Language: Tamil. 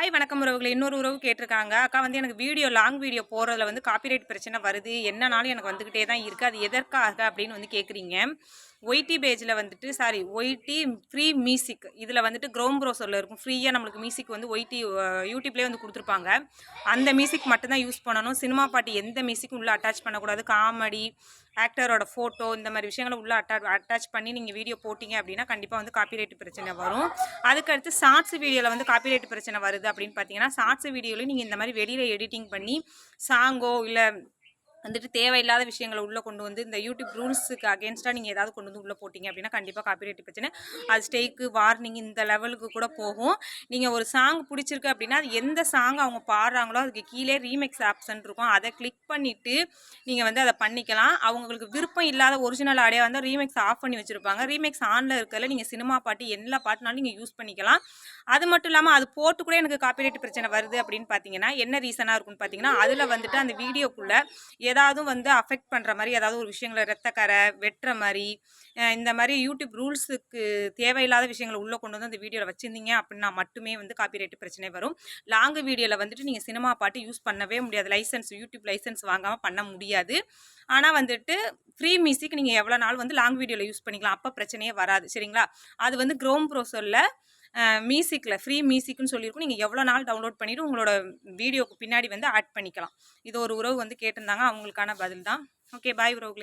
ஹாய் வணக்கம் உறவுகளே. இன்னொரு உறவு கேட்டிருக்காங்க. அக்கா வந்து எனக்கு லாங் வீடியோ போடுறதுல வந்து காப்பிரைட் பிரச்சனை வருது. என்னனாலும் எனக்கு வந்துக்கிட்டே தான் இருக்கு. அது எதற்காக அப்படின்னு வந்து கேட்குறீங்க. ஒய்டி பேஜில் வந்துட்டு ஒய்டி ஃப்ரீ மியூசிக் இதில் வந்துட்டு க்ரோம் ப்ரௌசரில் இருக்கும். ஃப்ரீயாக நம்மளுக்கு மியூசிக் வந்து யூடியூப்லேயே வந்து கொடுத்துருப்பாங்க. அந்த மியூசிக் மட்டும்தான் யூஸ் பண்ணணும். சினிமா பாட்டு எந்த மியூசிக்கும் உள்ளே அட்டாச் பண்ணக்கூடாது. காமெடி, ஆக்டரோட ஃபோட்டோ இந்த மாதிரி விஷயங்களை உள்ளே அட்டாச் பண்ணி நீங்கள் வீடியோ போட்டிங்க அப்படின்னா கண்டிப்பாக வந்து காப்பிரைட் பிரச்சனை வரும். அதுக்கடுத்து ஷார்ட்ஸ் வீடியோவில் வந்து காப்பிரைட் பிரச்சனை வருது அப்படின்னு பார்த்தீங்கன்னா, ஷார்ட்ஸ் வீடியோவில் நீங்கள் இந்த மாதிரி வெளியில் எடிட்டிங் பண்ணி சாங்கோ இல்லை வந்துட்டு தேவையில்லாத விஷயங்களை உள்ளே கொண்டு வந்து இந்த யூடியூப் ரூல்ஸுக்கு அகேன்ஸ்டாக நீங்கள் ஏதாவது கொண்டு வந்து உள்ளே போட்டிங்க அப்படின்னா கண்டிப்பாக காப்பிரைட் பிரச்சனை, அது ஸ்டேக்கு வார்னிங் இந்த லெவலுக்கு கூட போகும். நீங்கள் ஒரு சாங் பிடிச்சிருக்கு அப்படின்னா அது எந்த சாங் அவங்க பாடுறாங்களோ அதுக்கு கீழே ரீமிக்ஸ் ஆப்ஷன் இருக்கும். அதை கிளிக் பண்ணிவிட்டு நீங்கள் வந்து அதை பண்ணிக்கலாம். அவங்களுக்கு விருப்பம் இல்லாத ஒரிஜினல் ஆடியோ வந்து ரீமிக்ஸ் ஆஃப் பண்ணி வச்சுருப்பாங்க. ரீமிக்ஸ் ஆனில் இருக்கிறதுல நீங்கள் சினிமா பாட்டு எல்லா பாட்டுனாலும் நீங்கள் யூஸ் பண்ணிக்கலாம். அது மட்டும் இல்லாமல் அது போட்டு கூட எனக்கு காப்பிரைட் பிரச்சனை வருது அப்படின்னு பார்த்தீங்கன்னா என்ன ரீசனாக இருக்குன்னு பார்த்தீங்கன்னா, அதில் வந்துட்டு அந்த வீடியோக்குள்ளே ஏதாவது வந்து அஃபெக்ட் பண்ணுற மாதிரி ஏதாவது ஒரு விஷயங்களை ரத்தக்கரை வெட்டுற மாதிரி இந்த மாதிரி யூடியூப் ரூல்ஸுக்கு தேவையில்லாத விஷயங்களை உள்ளே கொண்டு வந்து அந்த வீடியோவில் வச்சுருந்தீங்க அப்படின்னா மட்டுமே வந்து காப்பிரைட் பிரச்சனை வரும். லாங் வீடியோவில் வந்துட்டு நீங்கள் சினிமா பாட்டு யூஸ் பண்ணவே முடியாது. யூடியூப் லைசன்ஸ் வாங்காமல் பண்ண முடியாது. ஆனால் வந்துட்டு ஃப்ரீ மியூசிக் நீங்கள் எவ்வளோ நாள் வந்து லாங் வீடியோவில் யூஸ் பண்ணிக்கலாம். அப்போ பிரச்சனையே வராது. சரிங்களா? அது வந்து க்ரோம் ப்ரௌசரில் மியூசிக்கில் ஃப்ரீ மியூசிக்னு சொல்லியிருக்கும். நீங்கள் எவ்வளோ நாள் டவுன்லோட் பண்ணிவிட்டு உங்களோட வீடியோக்கு பின்னாடி வந்து ஆட் பண்ணிக்கலாம். இது ஒரு உறவு வந்து கேட்டிருந்தாங்க. அவங்களுக்கான பதில் தான். ஓகே, பாய் உறவுகளே.